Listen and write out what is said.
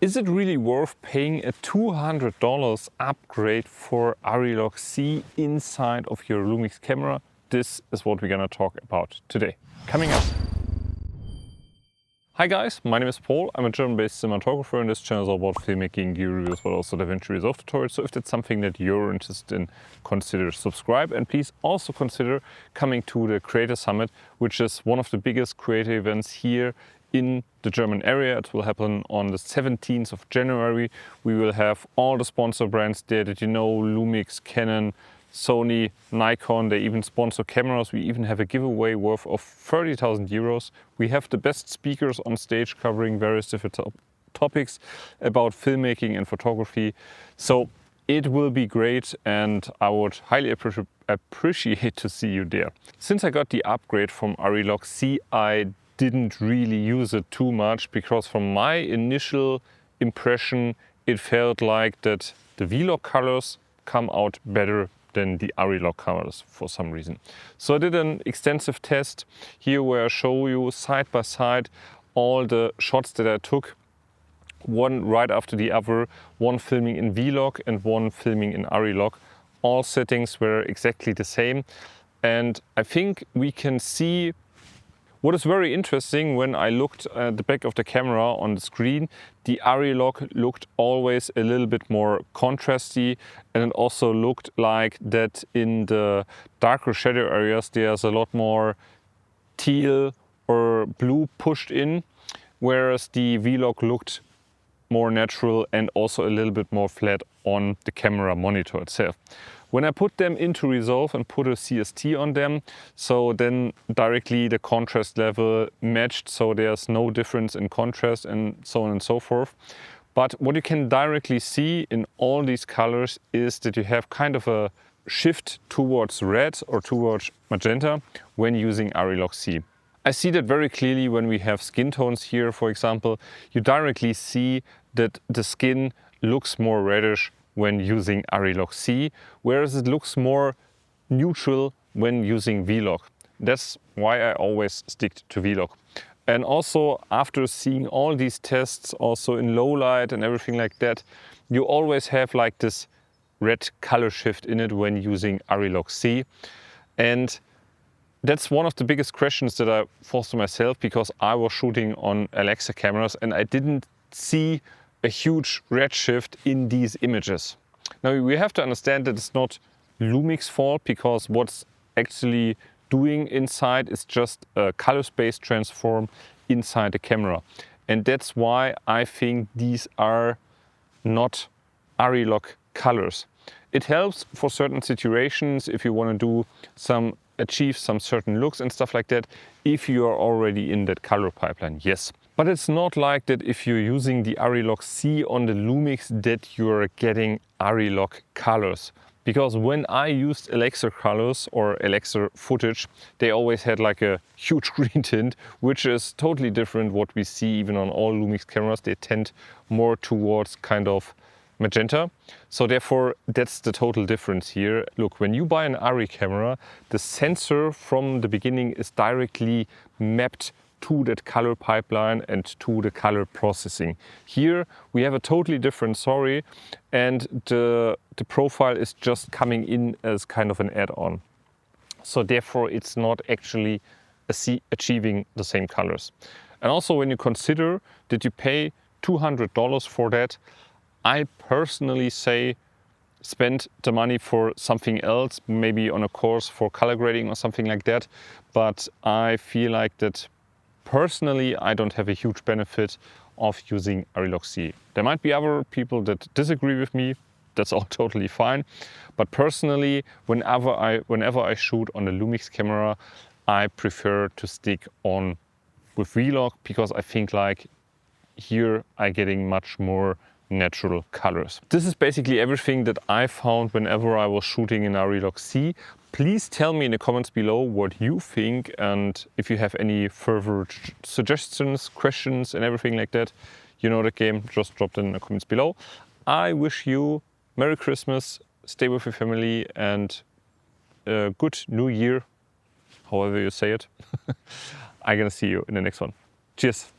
Is it really worth paying a $200 upgrade for ARRI Log C inside of your Lumix camera? This is what we're gonna talk about today. Coming up. Hi guys, my name is Paul. I'm a German-based cinematographer and this channel is all about filmmaking, gear reviews, but also DaVinci Resolve tutorials. So if that's something that you're interested in, consider subscribe, and please also consider coming to the Creator Summit, which is one of the biggest creator events here in the German area. It will happen on the 17th of January. We will have all the sponsor brands there that you know, Lumix, Canon, Sony, Nikon. They even sponsor cameras. We even have a giveaway worth of 30,000 euros. We have the best speakers on stage covering various different topics about filmmaking and photography. So it will be great and I would highly appreciate to see you there. Since I got the upgrade from ARRI Log C, I didn't really use it too much because from my initial impression, it felt like that the Vlog colors come out better than the ARRI Log colors for some reason. So I did an extensive test here where I show you side by side all the shots that I took, one right after the other, one filming in Vlog and one filming in ARRI Log. All settings were exactly the same. And I think we can see what is very interesting. When I looked at the back of the camera on the screen, the ARRI Log looked always a little bit more contrasty, and it also looked like that in the darker shadow areas there's a lot more teal or blue pushed in, whereas the Vlog looked more natural and also a little bit more flat on the camera monitor itself. When I put them into Resolve and put a CST on them, so then directly the contrast level matched, so there's no difference in contrast and so on and so forth. But what you can directly see in all these colors is that you have kind of a shift towards red or towards magenta when using ARRI Log C. I see that very clearly when we have skin tones here, for example. You directly see that the skin looks more reddish when using ARRI Log C, whereas it looks more neutral when using Vlog. That's why I always stick to Vlog. And also after seeing all these tests, also in low light and everything like that, you always have like this red color shift in it when using ARRI Log C. And that's one of the biggest questions that I posed to myself, because I was shooting on Alexa cameras and I didn't see a huge red shift in these images. Now we have to understand that it's not Lumix fault, because what's actually doing inside is just a color space transform inside the camera. And that's why I think these are not ARRI Log colors. It helps for certain situations if you want to do achieve some certain looks and stuff like that, if you are already in that color pipeline, yes. But it's not like that if you're using the ARRI Log C on the Lumix that you're getting ARRI Log colors. Because when I used Alexa colors or Alexa footage, they always had like a huge green tint, which is totally different what we see even on all Lumix cameras. They tend more towards kind of magenta. So therefore that's the total difference here. Look, when you buy an ARRI camera, the sensor from the beginning is directly mapped to that color pipeline and to the color processing. Here we have a totally different story, and the profile is just coming in as kind of an add-on. So therefore it's not actually achieving the same colors. And also when you consider that you pay $200 for that, I personally say spend the money for something else, maybe on a course for color grading or something like that. But I feel like that personally I don't have a huge benefit of using ARRI Log C. There might be other people that disagree with me. That's all totally fine. But personally, whenever I shoot on the Lumix camera, I prefer to stick on with Vlog, because I think like here I'm getting much more natural colors. This is basically everything that I found whenever I was shooting in ARRI Log C. Please tell me in the comments below what you think, and if you have any further suggestions, questions and everything like that, you know the game, just drop them in the comments below. I wish you Merry Christmas, stay with your family, and a good New Year, however you say it. I'm gonna see you in the next one. Cheers.